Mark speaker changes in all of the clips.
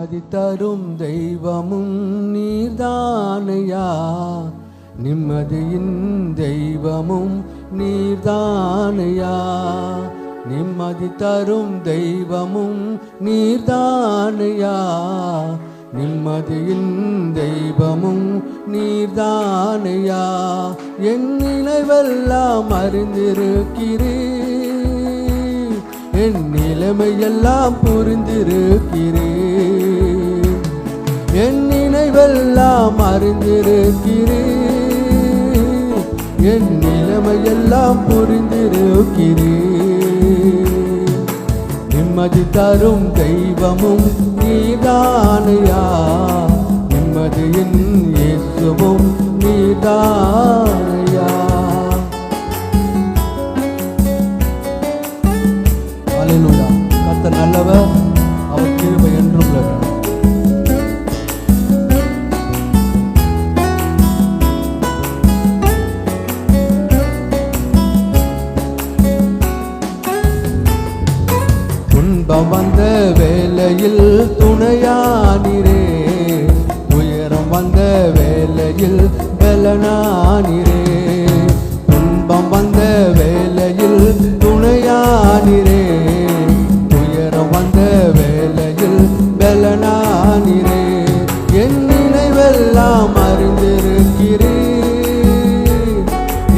Speaker 1: நிம்மதி தரும் தெய்வமும் நீர்தானையா, நிம்மதியின் தெய்வமும் நீர்தானையா. நிம்மதி தரும் தெய்வமும் நீர்தானையா, நிம்மதியின் தெய்வமும் நீர்தானையா. என் நினைவெல்லாம் அறிந்திருக்கிறீர், என் நிலைமையெல்லாம் புரிந்திருக்கிறீர். என் நினைவெல்லாம் அறிந்திருக்கிறீர், என் நிலைமையெல்லாம் புரிந்திருக்கிறீர். நிம்மதி தரும் தெய்வமும் நீதானையா, நிம்மதியின் இயேசுவும் நீதானையா. அல்லேலூயா. கர்த்தர் நல்லவர், அவர் கிருபை என்றும் உள்ளது. துன்பம் வந்த வேளையில் துணையானிரே, உயரம் வந்த வேளையில் பலனானிரே. துன்பம் வந்த வேளையில் துணையானிரே, உயரம் வந்த வேளையில் பலனானிரே. என் நினைவெல்லாம் அறிந்திருக்கிறீர்,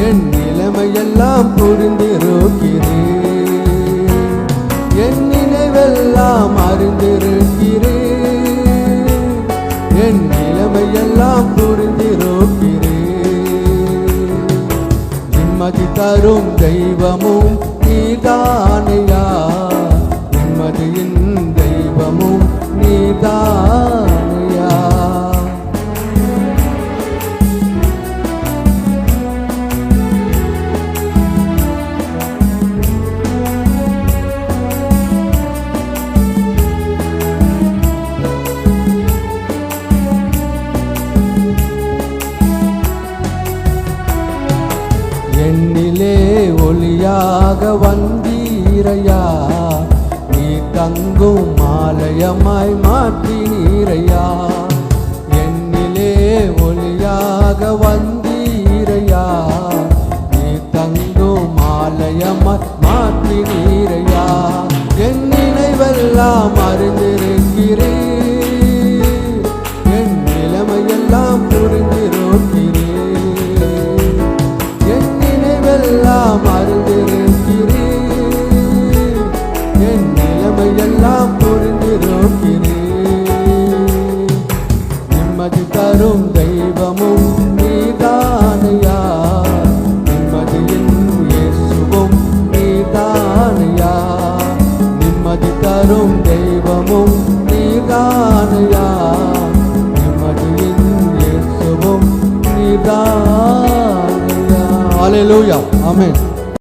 Speaker 1: என் நிலைமையெல்லாம் புரிந்திருக்கிறீர். என் நினைவெல்லாம் அறிந்திருக்கிறீர், என் நிலைமையெல்லாம் புரிந்திருக்கிறீர். நிம்மதி தரும் தெய்வமும் நீதானையா, நிம்மதியின் தெய்வமும் நீதானையா. என்னிலே ஒளியாக வந்தீரையா, நீ தங்கும் ஆலயமாய் மாற்றினீரையா. என்னிலே ஒளியாக வந்தீரையா, நீ தங்கும் ஆலயமாய் மாற்றினீரையா. என் நினைவெல்லாம் அறிந்திருக்கிறீர், என் நிலைமையெல்லாம் புரிந்திருக்கிறீர். என் நினைவெல்லாம் அறிந்திருக்கிறீர், என் நிலைமையெல்லாம் புரிந்திருக்கிறீர். நிம்மதி தரும் தெய்வமும் நீதானையா, நிம்மதியின் இயேசுவும் நீதானையா. நிம்மதி தரும் தெய்வமும் நீதானையா, நிம்மதியின் இயேசுவும் நீதானையா. அல்லேலூயா. ஆமென்.